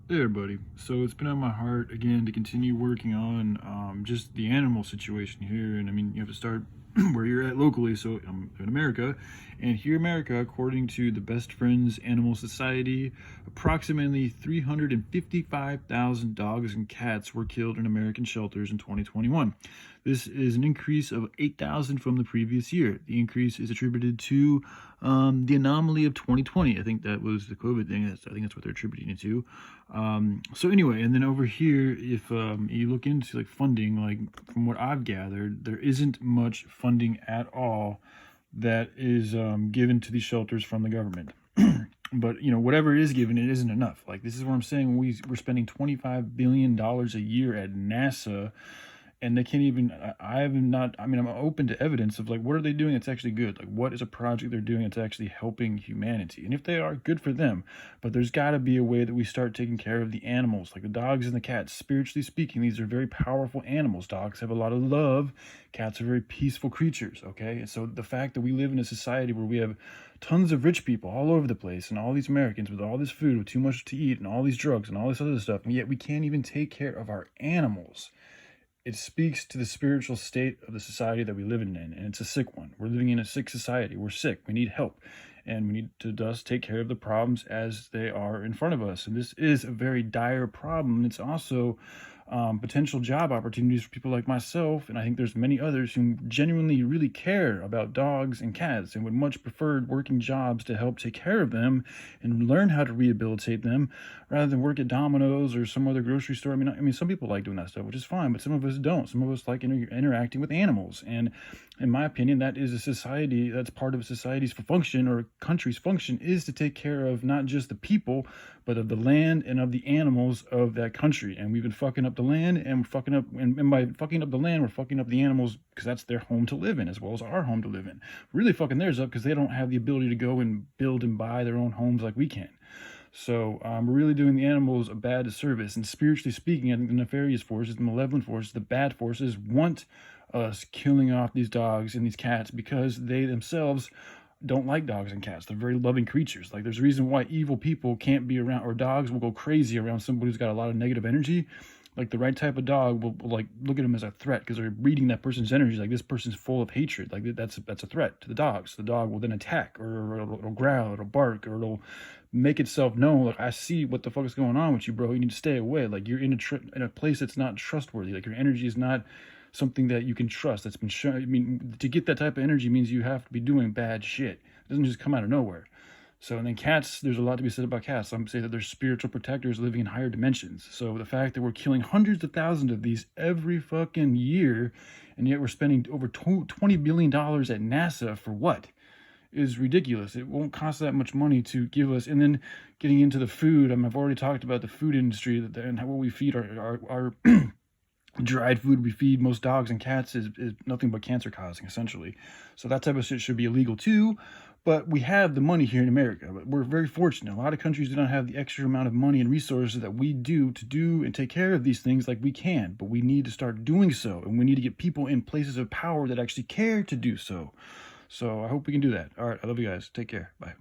Hey everybody. So it's been on my heart again to continue working on just the animal situation here. And I mean, you have to start where you're at locally. So I'm in America, and here in America, according to the Best Friends Animal Society, approximately 355,000 dogs and cats were killed in American shelters in 2021. This is an increase of 8,000 from the previous year. The increase is attributed to the anomaly of 2020. I think that was the COVID thing. I think that's what they're attributing it to. So anyway, and then over here, if you look into like funding, like from what I've gathered, there isn't much funding at all that is given to these shelters from the government. But you know, whatever is given, it isn't enough. Like this is what I'm saying. We're spending $25 billion a year at NASA, and they can't even. I have not. I mean, I'm open to evidence of like what are they doing that's actually good. Like what is a project they're doing that's actually helping humanity, and if they are, good for them. But there's got to be a way that we start taking care of the animals, like the dogs and the cats. Spiritually speaking, these are very powerful animals. Dogs have a lot of love. Cats are very peaceful creatures. Okay, and so the fact that we live in a society where we have tons of rich people all over the place, and all these Americans with all this food, with too much to eat, and all these drugs and all this other stuff, and yet we can't even take care of our animals. It speaks to the spiritual state of the society that we live in, and it's a sick one. We're living in a sick society. We're sick. We need help, and we need to just take care of the problems as they are in front of us. And this is a very dire problem. It's also potential job opportunities for people like myself, and I think there's many others who genuinely really care about dogs and cats and would much prefer working jobs to help take care of them and learn how to rehabilitate them rather than work at Domino's or some other grocery store. I mean, some people like doing that stuff, which is fine, but some of us don't. Some of us like interacting with animals, and in my opinion, that is a society. That's part of a society's function or a country's function is to take care of not just the people, but of the land and of the animals of that country. And we've been fucking up the land, and we're fucking up, and by fucking up the land, we're fucking up the animals because that's their home to live in as well as our home to live in. Really fucking theirs up because they don't have the ability to go and build and buy their own homes like we can. So we're really doing the animals a bad service. And spiritually speaking, I think the nefarious forces, the malevolent forces, the bad forces want us killing off these dogs and these cats because they themselves don't like dogs and cats. They're very loving creatures. Like there's a reason why evil people can't be around, or dogs will go crazy around somebody who's got a lot of negative energy. Like the right type of dog will like look at him as a threat because they're reading that person's energy. Like this person's full of hatred. Like that's a threat to the dog. So the dog will then attack, or it'll growl, it'll bark, or it'll make itself known. Like I see what the fuck is going on with you, bro. You need to stay away. Like you're in a place that's not trustworthy. Like your energy is not something that you can trust. That's been shown. I mean, to get that type of energy means you have to be doing bad shit. It doesn't just come out of nowhere. So, and then cats, there's a lot to be said about cats. Some say that they're spiritual protectors living in higher dimensions. So the fact that we're killing hundreds of thousands of these every fucking year, and yet we're spending over $20 billion at NASA for what? Is ridiculous. It won't cost that much money to give us. And then getting into the food, I've already talked about the food industry and what we feed our dried food we feed most dogs and cats is nothing but cancer causing, essentially. So that type of shit should be illegal too. But we have the money here in America. But we're very fortunate. A lot of countries do not have the extra amount of money and resources that we do to do and take care of these things like we can. But we need to start doing so. And we need to get people in places of power that actually care to do so. So I hope we can do that. All right. I love you guys. Take care. Bye.